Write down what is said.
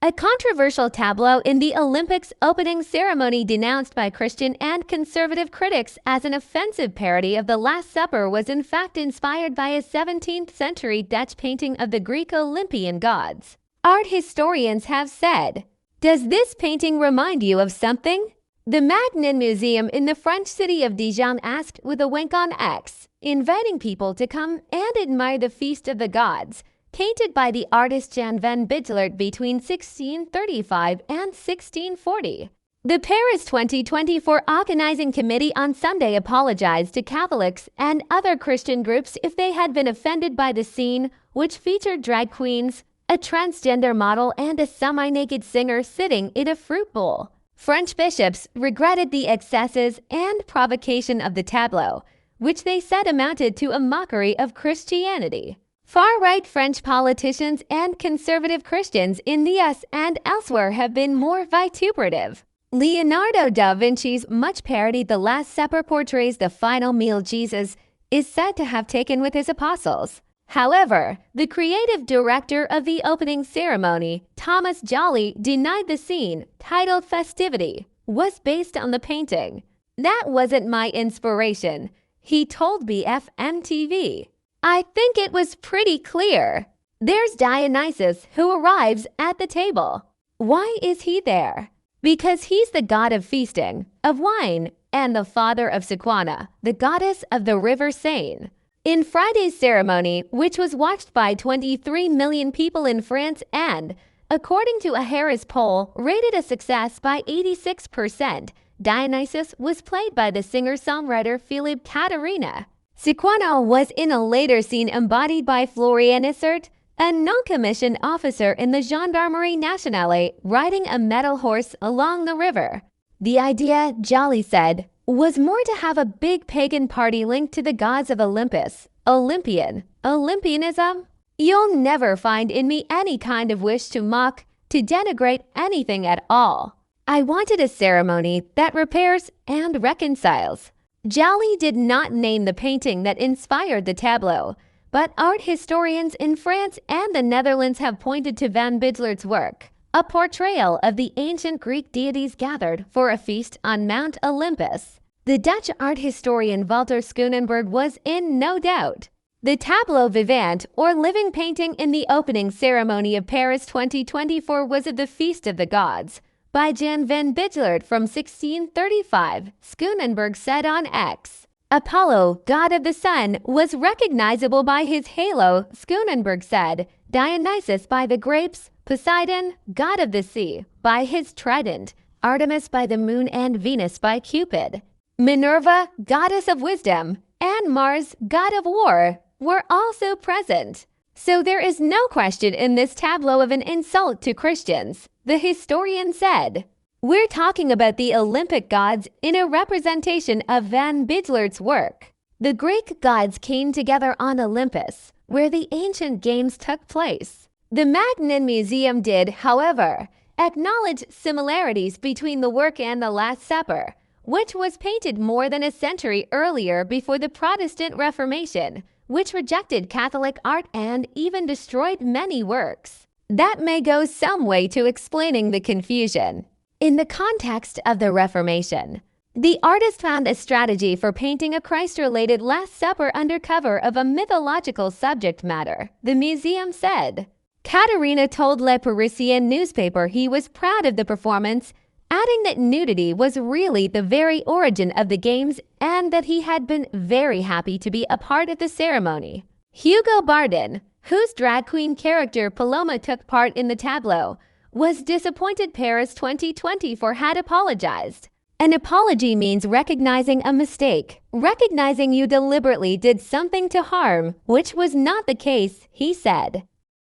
A controversial tableau in the Olympics opening ceremony denounced by Christian and conservative critics as an offensive parody of the Last Supper was in fact inspired by a 17th century Dutch painting of the Greek Olympian gods. Art historians have said, "Does this painting remind you of something?" The Magnin Museum in the French city of Dijon asked with a wink on X, inviting people to come and admire the Feast of the Gods, painted by the artist Jan van Bijlert between 1635 and 1640. The Paris 2024 organizing committee on Sunday apologized to Catholics and other Christian groups if they had been offended by the scene, which featured drag queens, a transgender model, and a semi-naked singer sitting in a fruit bowl. French bishops regretted the excesses and provocation of the tableau, which they said amounted to a mockery of Christianity. Far-right French politicians and conservative Christians in the US and elsewhere have been more vituperative. Leonardo da Vinci's much-parodied The Last Supper portrays the final meal Jesus is said to have taken with his apostles. However, the creative director of the opening ceremony, Thomas Jolly, denied the scene, titled Festivity, was based on the painting. "That wasn't my inspiration," he told BFM TV. "I think it was pretty clear. There's Dionysus who arrives at the table. Why is he there? Because he's the god of feasting, of wine, and the father of Sequana, the goddess of the river Seine." In Friday's ceremony, which was watched by 23 million people in France and, according to a Harris poll, rated a success by 86%, Dionysus was played by the singer-songwriter Philippe Caterina. Sequana was in a later scene embodied by Florian Issert, a non-commissioned officer in the Gendarmerie Nationale, riding a metal horse along the river. The idea, Jolly said, was more to have a big pagan party linked to the gods of Olympus. Olympianism? You'll never find in me any kind of wish to mock, to denigrate anything at all. I wanted a ceremony that repairs and reconciles. Jolly did not name the painting that inspired the tableau, but art historians in France and the Netherlands have pointed to Van Bijlert's work, a portrayal of the ancient Greek deities gathered for a feast on Mount Olympus. The Dutch art historian Walter Schoenenberg was in no doubt. The tableau vivant, or living painting in the opening ceremony of Paris 2024, was of the Feast of the Gods, by Jan van Bijlert from 1635, Schoenenberg said on X. Apollo, god of the sun, was recognizable by his halo, Schoenenberg said, Dionysus by the grapes, Poseidon, god of the sea, by his trident, Artemis by the moon, and Venus by Cupid. Minerva, goddess of wisdom, and Mars, god of war, were also present. So there is no question in this tableau of an insult to Christians, the historian said. We're talking about the Olympic gods in a representation of Van Bijlert's work. The Greek gods came together on Olympus, where the ancient games took place. The Magnin Museum did, however, acknowledge similarities between the work and the Last Supper, which was painted more than a century earlier before the Protestant Reformation, which rejected Catholic art and even destroyed many works. That may go some way to explaining the confusion. In the context of the Reformation, the artist found a strategy for painting a Christ-related Last Supper under cover of a mythological subject matter, the museum said. Caterina told Le Parisien newspaper he was proud of the performance, adding that nudity was really the very origin of the games and that he had been very happy to be a part of the ceremony. Hugo Bardin, whose drag queen character Paloma took part in the tableau, was disappointed Paris 2024 had apologized. An apology means recognizing a mistake, recognizing you deliberately did something to harm, which was not the case, he said.